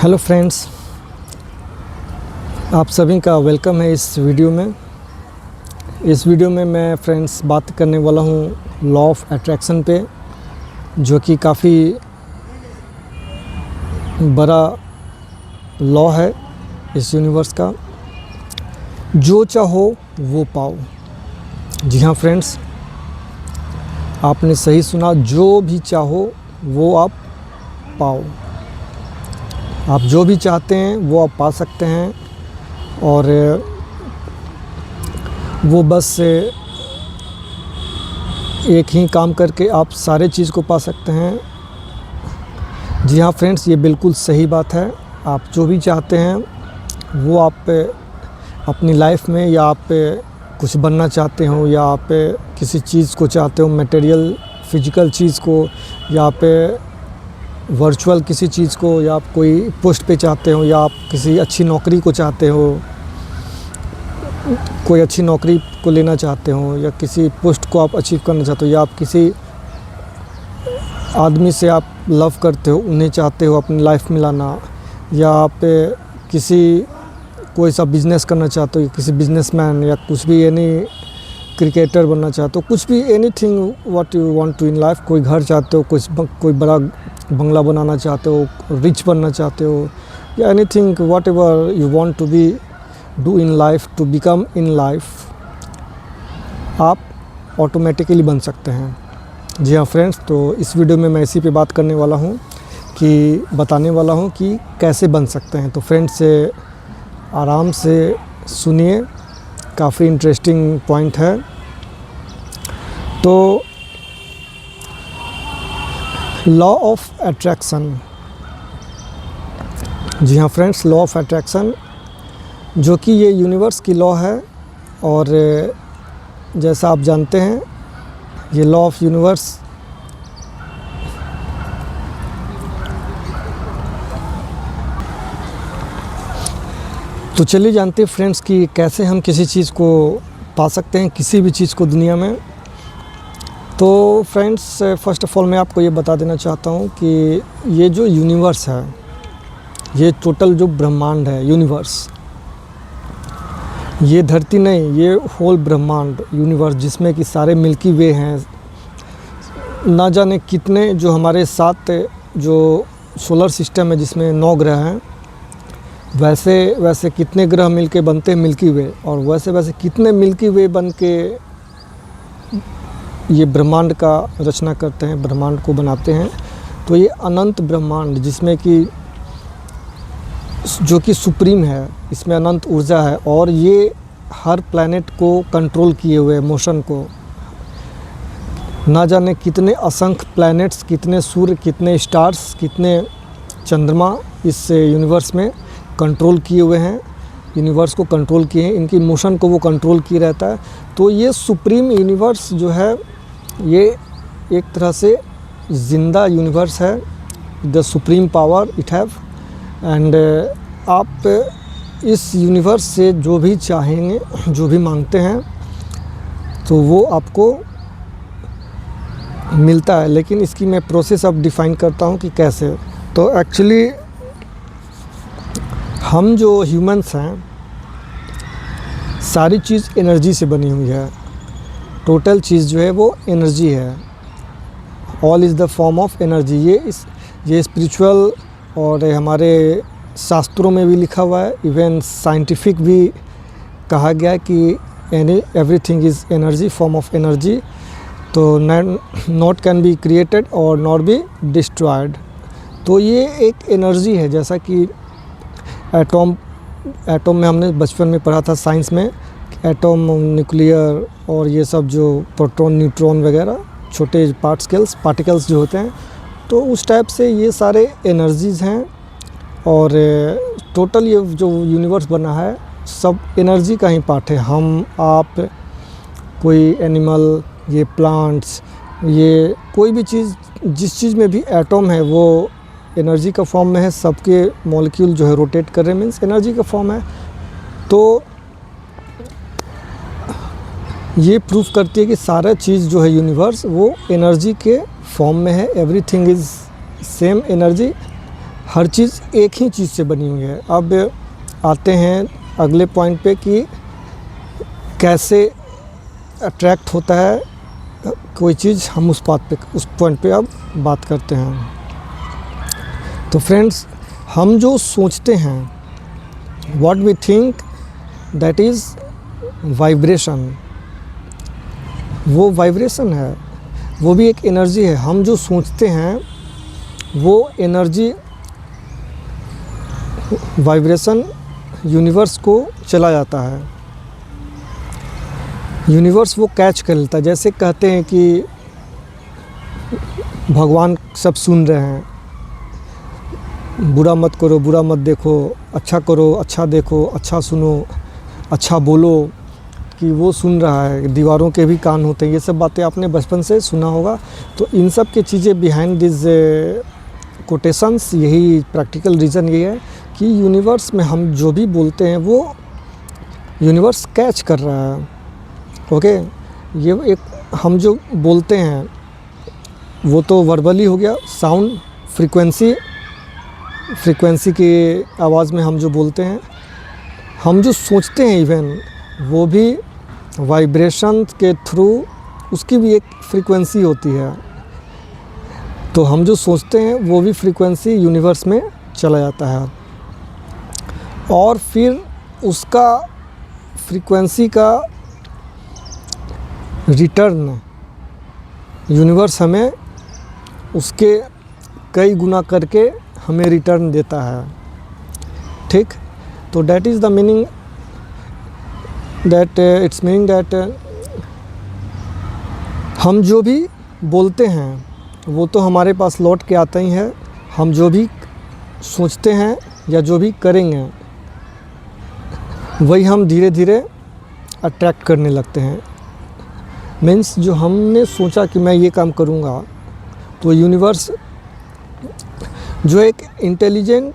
Hello friends, आप सभी का वेलकम है इस वीडियो में। इस वीडियो में मैं फ्रेंड्स बात करने वाला हूँ लॉ ऑफ अट्रैक्शन पे, जो कि काफ़ी बड़ा लॉ है इस यूनिवर्स का। जो चाहो वो पाओ। जी हाँ फ्रेंड्स, आपने सही सुना, जो भी चाहो वो आप पाओ। आप जो भी चाहते हैं वो आप पा सकते हैं, और वो बस एक ही काम करके आप सारे चीज़ को पा सकते हैं। जी हाँ फ्रेंड्स, ये बिल्कुल सही बात है। आप जो भी चाहते हैं वो आप अपनी लाइफ में, या आप कुछ बनना चाहते हो, या आप किसी चीज़ को चाहते हो, मटेरियल फिजिकल चीज़ को, या आप वर्चुअल किसी चीज़ को, या आप कोई पोस्ट पे चाहते हो, या आप किसी अच्छी नौकरी को चाहते हो, कोई अच्छी नौकरी को लेना चाहते हो, या किसी पोस्ट को आप अचीव करना चाहते हो, या आप किसी आदमी से आप लव करते हो, उन्हें चाहते हो अपनी लाइफ में लाना, या आप किसी कोई सा बिज़नेस करना चाहते हो, किसी बिजनेसमैन, या कुछ भी एनी क्रिकेटर बनना चाहते हो, कुछ भी anything what you want to in life. कोई घर चाहते हो, कोई बड़ा बंगला बनाना चाहते हो, रिच बनना चाहते हो, या anything whatever you want to be do in life, to become in life, आप ऑटोमेटिकली बन सकते हैं। जी हाँ फ्रेंड्स, तो इस वीडियो में मैं इसी पे बात करने वाला हूँ, कि बताने वाला हूँ कि कैसे बन सकते हैं। तो फ्रेंड्स आराम से सुनिए, काफ़ी इंटरेस्टिंग पॉइंट है। तो लॉ ऑफ अट्रैक्शन। जी हाँ फ्रेंड्स, लॉ ऑफ अट्रैक्शन, जो कि ये यूनिवर्स की लॉ है, और जैसा आप जानते हैं ये लॉ ऑफ यूनिवर्स तो चलिए जानते हैं फ्रेंड्स कि कैसे हम किसी चीज़ को पा सकते हैं, किसी भी चीज़ को दुनिया में। तो फ्रेंड्स फ़र्स्ट ऑफ़ ऑल मैं आपको ये बता देना चाहता हूँ कि ये जो यूनिवर्स है, ये टोटल जो ब्रह्मांड है, यूनिवर्स, ये धरती नहीं, ये होल ब्रह्मांड यूनिवर्स, जिसमें कि सारे मिल्की वे हैं, ना जाने कितने, जो हमारे साथ जो सोलर सिस्टम है जिसमें 9 ग्रह हैं, वैसे कितने ग्रह मिलके बनते हैं मिल्की वे, और वैसे कितने मिल्की वे बन के ये ब्रह्मांड का रचना करते हैं, ब्रह्मांड को बनाते हैं। तो ये अनंत ब्रह्मांड, जिसमें कि जो कि सुप्रीम है, इसमें अनंत ऊर्जा है, और ये हर प्लैनेट को कंट्रोल किए हुए, मोशन को, ना जाने कितने असंख्य प्लैनेट्स, कितने सूर्य, कितने स्टार्स, कितने चंद्रमा इस यूनिवर्स में कंट्रोल किए हुए हैं, यूनिवर्स को कंट्रोल किए हैं, इनकी मोशन को वो कंट्रोल किए रहता है। तो ये सुप्रीम यूनिवर्स जो है, ये एक तरह से ज़िंदा यूनिवर्स है, the supreme power it have. And आप इस यूनिवर्स से जो भी चाहेंगे, जो भी मांगते हैं, तो वो आपको मिलता है। लेकिन इसकी मैं प्रोसेस अब डिफ़ाइन करता हूँ कि कैसे। तो एक्चुअली हम जो ह्यूमंस हैं, सारी चीज़ एनर्जी से बनी हुई है। टोटल चीज़ जो है वो एनर्जी है। All is the form of energy. ये स्पिरिचुअल और हमारे शास्त्रों में भी लिखा हुआ है, इवन साइंटिफिक भी कहा गया है कि everything is energy, form of energy. तो नॉट कैन बी क्रिएटेड और नॉट बी डिस्ट्रॉयड। तो ये एक एनर्जी है, जैसा कि एटॉम में हमने बचपन में पढ़ा था साइंस में, एटॉम, न्यूक्लियर, और ये सब जो प्रोटॉन, न्यूट्रॉन वगैरह छोटे पार्टिकल्स जो होते हैं, तो उस टाइप से ये सारे एनर्जीज़ हैं। और टोटल ये जो यूनिवर्स बना है, सब एनर्जी का ही पार्ट है। हम, आप, कोई एनिमल, ये प्लांट्स, ये कोई भी चीज़, जिस चीज़ में भी एटॉम है वो एनर्जी का फॉर्म में है। सबके मॉलिक्यूल जो है रोटेट कर रहे हैं, मीन्स एनर्जी का फॉर्म है। तो ये प्रूफ करती है कि सारा चीज़ जो है यूनिवर्स, वो एनर्जी के फॉर्म में है। एवरीथिंग इज़ सेम एनर्जी, हर चीज़ एक ही चीज़ से बनी हुई है। अब आते हैं अगले पॉइंट पे कि कैसे अट्रैक्ट होता है कोई चीज़, हम उस पॉइंट पे अब बात करते हैं। तो फ्रेंड्स, हम जो सोचते हैं, what we think, that is vibration. वो वाइब्रेशन है, वो भी एक एनर्जी है। हम जो सोचते हैं वो एनर्जी, वाइब्रेशन यूनिवर्स को चला जाता है। यूनिवर्स वो कैच कर लेता है। जैसे कहते हैं कि भगवान सब सुन रहे हैं, बुरा मत करो, बुरा मत देखो, अच्छा करो, अच्छा देखो, अच्छा सुनो, अच्छा बोलो, कि वो सुन रहा है। दीवारों के भी कान होते हैं। ये सब बातें आपने बचपन से सुना होगा। तो इन सब की चीज़ें बिहाइंड दिस कोटेशंस, यही प्रैक्टिकल रीज़न ये है कि यूनिवर्स में हम जो भी बोलते हैं वो यूनिवर्स कैच कर रहा है। ओके, ये एक हम जो बोलते हैं वो तो वर्बली हो गया, साउंड फ्रीक्वेंसी की आवाज़ में हम जो बोलते हैं। हम जो सोचते हैं इवन वो भी वाइब्रेशन के थ्रू, उसकी भी एक फ्रीक्वेंसी होती है। तो हम जो सोचते हैं वो भी फ्रीक्वेंसी यूनिवर्स में चला जाता है और फिर उसका फ्रीक्वेंसी का रिटर्न यूनिवर्स हमें उसके कई गुना करके हमें रिटर्न देता है। ठीक, तो that is the meaning, that it's meaning that हम जो भी बोलते हैं वो तो हमारे पास लौट के आता ही है। हम जो भी सोचते हैं या जो भी करेंगे वही हम धीरे धीरे अट्रैक्ट करने लगते हैं। मीन्स जो हमने सोचा कि मैं ये काम करूँगा, तो यूनिवर्स जो एक intelligent,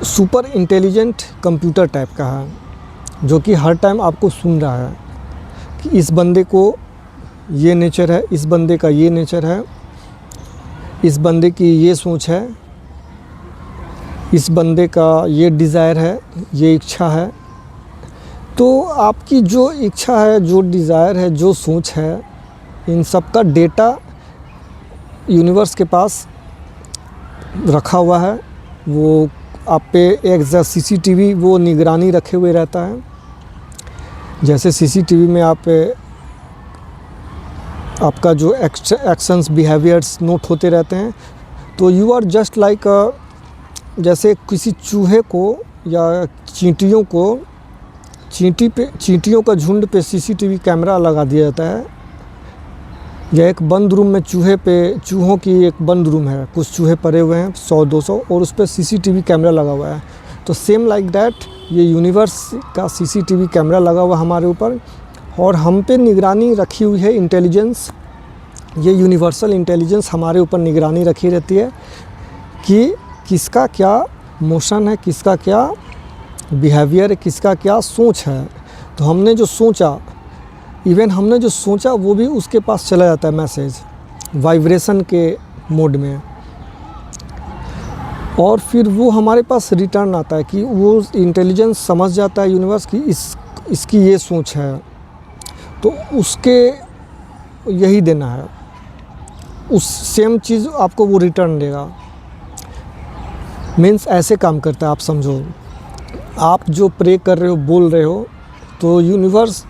super intelligent computer type का है, जो कि हर टाइम आपको सुन रहा है कि इस बंदे को ये नेचर है, इस बंदे का ये नेचर है, इस बंदे की ये सोच है, इस बंदे का ये डिज़ायर है, ये इच्छा है। तो आपकी जो इच्छा है, जो डिज़ायर है, जो सोच है, इन सब का डेटा यूनिवर्स के पास रखा हुआ है। वो आप पे एक सीसीटीवी वो निगरानी रखे हुए रहता है। जैसे सीसीटीवी में आपका जो एक्शंस, बिहेवियर्स नोट होते रहते हैं। तो यू आर जस्ट लाइक, जैसे किसी चूहे को या चींटियों को, चींटियों का झुंड पे सीसीटीवी कैमरा लगा दिया जाता है, या एक बंद रूम में चूहों की एक बंद रूम है, कुछ चूहे पड़े हुए हैं 100-200, और उस पर सीसीटीवी कैमरा लगा हुआ है। तो सेम लाइक दैट ये यूनिवर्स का सीसीटीवी कैमरा लगा हुआ हमारे ऊपर, और हम पे निगरानी रखी हुई है इंटेलिजेंस। ये यूनिवर्सल इंटेलिजेंस हमारे ऊपर निगरानी रखी रहती है कि किसका क्या मोशन है, किसका क्या बिहेवियर है, किसका क्या सोच है। तो हमने जो सोचा, इवन हमने जो सोचा वो भी उसके पास चला जाता है मैसेज, वाइब्रेशन के मोड में, और फिर वो हमारे पास रिटर्न आता है कि वो इंटेलिजेंस समझ जाता है यूनिवर्स की इसकी ये सोच है, तो उसके यही देना है, उस सेम चीज़ आपको वो रिटर्न देगा। मीन्स ऐसे काम करता है। आप समझो, आप जो प्रे कर रहे हो, बोल रहे हो, तो यूनिवर्स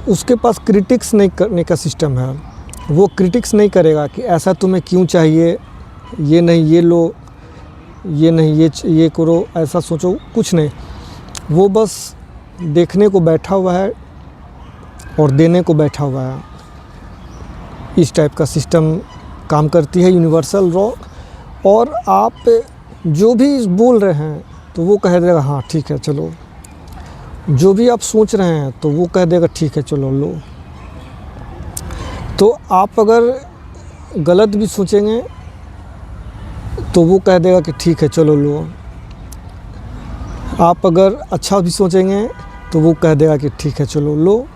उसके पास क्रिटिक्स नहीं करने का सिस्टम है। वो क्रिटिक्स नहीं करेगा कि ऐसा तुम्हें क्यों चाहिए, ये नहीं, ये लो, ये नहीं, ये करो, ऐसा सोचो, कुछ नहीं। वो बस देखने को बैठा हुआ है और देने को बैठा हुआ है। इस टाइप का सिस्टम काम करती है यूनिवर्सल लॉ। और आप जो भी बोल रहे हैं तो वो कह देगा हाँ ठीक है चलो, जो भी आप सोच रहे हैं तो वो कह देगा ठीक है चलो लो। तो आप अगर गलत भी सोचेंगे तो वो कह देगा कि ठीक है चलो लो। आप अगर अच्छा भी सोचेंगे तो वो कह देगा कि ठीक है चलो लो।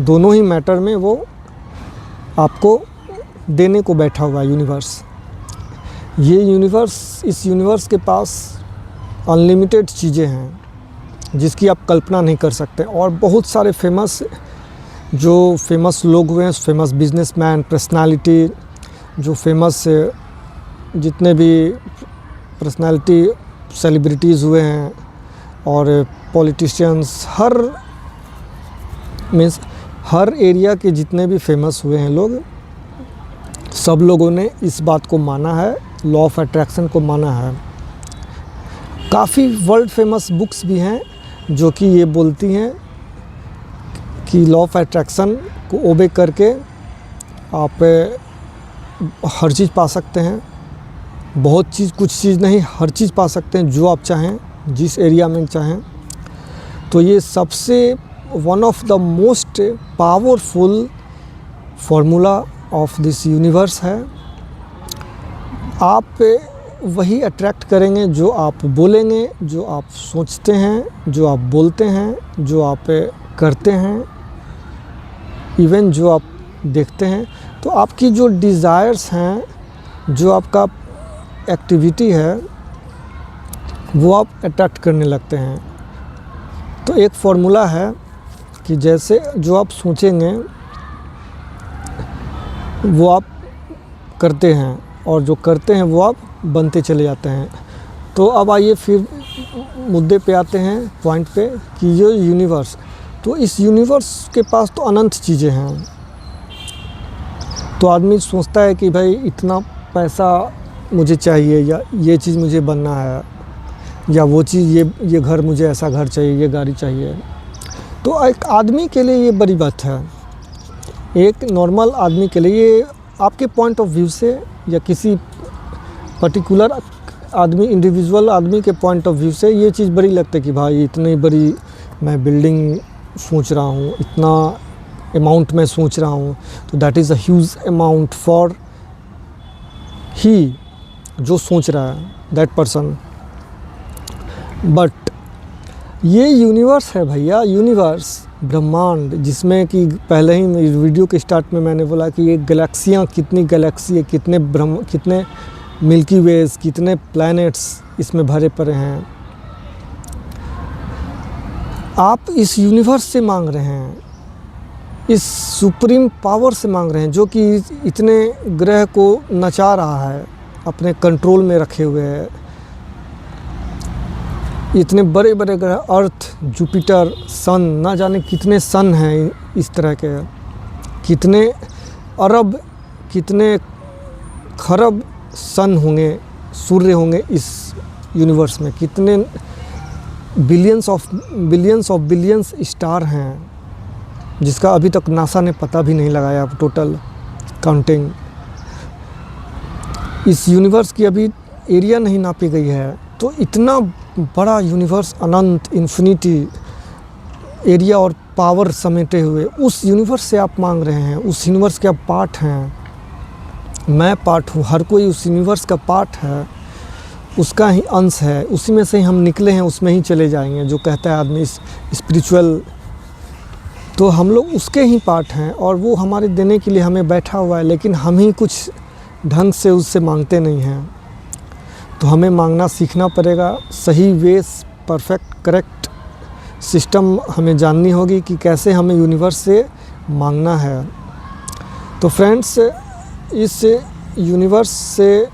दोनों ही मैटर में वो आपको देने को बैठा हुआ है यूनिवर्स। ये यूनिवर्स, इस यूनिवर्स के पास अनलिमिटेड चीज़ें हैं जिसकी आप कल्पना नहीं कर सकते। और बहुत सारे फेमस लोग हुए हैं, फेमस बिजनेसमैन, पर्सनालिटी, जो फेमस जितने भी पर्सनालिटी सेलिब्रिटीज़ हुए हैं और पॉलिटिशियंस, हर एरिया के जितने भी फेमस हुए हैं लोग, सब लोगों ने इस बात को माना है, लॉ ऑफ अट्रैक्शन को माना है। काफ़ी वर्ल्ड फेमस बुक्स भी हैं जो कि ये बोलती हैं कि लॉ ऑफ अट्रैक्शन को ओबे करके आप हर चीज़ पा सकते हैं। बहुत चीज़, कुछ चीज़ नहीं, हर चीज़ पा सकते हैं जो आप चाहें, जिस एरिया में चाहें। तो ये सबसे one of the most powerful formula of this universe है। आप वही अट्रैक्ट करेंगे जो आप बोलेंगे, जो आप सोचते हैं, जो आप बोलते हैं, जो आप करते हैं, इवन जो आप देखते हैं। तो आपकी जो डिज़ायर्स हैं, जो आपका एक्टिविटी है, वो आप अट्रैक्ट करने लगते हैं। तो एक फार्मूला है कि जैसे जो आप सोचेंगे वो आप करते हैं, और जो करते हैं वो आप बनते चले जाते हैं। तो अब आइए फिर मुद्दे पे आते हैं, पॉइंट पे, कि ये यूनिवर्स, तो इस यूनिवर्स के पास तो अनंत चीज़ें हैं। तो आदमी सोचता है कि भाई इतना पैसा मुझे चाहिए, या ये चीज़ मुझे बनना है, या वो चीज़, ये घर, मुझे ऐसा घर चाहिए, ये गाड़ी चाहिए। तो एक आदमी के लिए ये बड़ी बात है। एक नॉर्मल आदमी के लिए, ये आपके पॉइंट ऑफ व्यू से या किसी पर्टिकुलर आदमी, इंडिविजुअल आदमी के पॉइंट ऑफ व्यू से ये चीज़ बड़ी लगती है कि भाई इतनी बड़ी मैं बिल्डिंग सोच रहा हूँ, इतना अमाउंट में सोच रहा हूँ। तो that is a huge amount for he जो सोच रहा है, दैट पर्सन। बट ये यूनिवर्स है भैया, यूनिवर्स, ब्रह्मांड, जिसमें कि पहले ही वीडियो के स्टार्ट में मैंने बोला कि ये गैलेक्सियाँ, कितनी गैलेक्सी है, कितने मिल्की वेज, कितने प्लैनेट्स इसमें भरे पड़े हैं। आप इस यूनिवर्स से मांग रहे हैं, इस सुप्रीम पावर से मांग रहे हैं, जो कि इतने ग्रह को नचा रहा है, अपने कंट्रोल में रखे हुए है। इतने बड़े बड़े ग्रह, अर्थ, जुपिटर, सन, ना जाने कितने सन हैं इस तरह के, कितने अरब, कितने खरब सन होंगे, सूर्य होंगे इस यूनिवर्स में, कितने बिलियंस ऑफ बिलियंस स्टार हैं, जिसका अभी तक नासा ने पता भी नहीं लगाया टोटल काउंटिंग। इस यूनिवर्स की अभी एरिया नहीं नापी गई है। तो इतना बड़ा यूनिवर्स, अनंत, इन्फिनिटी एरिया और पावर समेटे हुए उस यूनिवर्स से आप मांग रहे हैं। उस यूनिवर्स के आप पार्ट हैं, मैं पार्ट हूँ, हर कोई उस यूनिवर्स का पार्ट है, उसका ही अंश है, उसी में से ही हम निकले हैं, उसमें ही चले जाएंगे। जो कहता है आदमी स्पिरिचुअल, तो हम लोग उसके ही पार्ट हैं, और वो हमारे देने के लिए हमें बैठा हुआ है, लेकिन हम ही कुछ ढंग से उससे मांगते नहीं हैं। तो हमें मांगना सीखना पड़ेगा, सही वे, परफेक्ट, करेक्ट सिस्टम हमें जाननी होगी कि कैसे हमें यूनिवर्स से मांगना है। तो फ्रेंड्स, इस यूनिवर्स से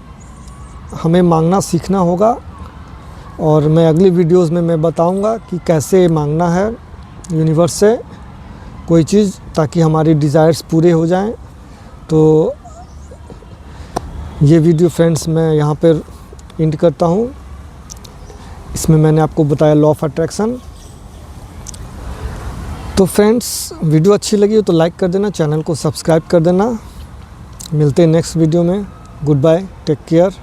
हमें मांगना सीखना होगा, और मैं अगली वीडियोस में मैं बताऊंगा कि कैसे मांगना है यूनिवर्स से कोई चीज़, ताकि हमारी डिज़ायर्स पूरे हो जाएं। तो ये वीडियो फ्रेंड्स मैं यहाँ पर एंड करता हूँ। इसमें मैंने आपको बताया लॉ ऑफ अट्रैक्शन। तो फ्रेंड्स, वीडियो अच्छी लगी हो तो लाइक कर देना, चैनल को सब्सक्राइब कर देना। मिलते हैं नेक्स्ट वीडियो में। Good bye, take care.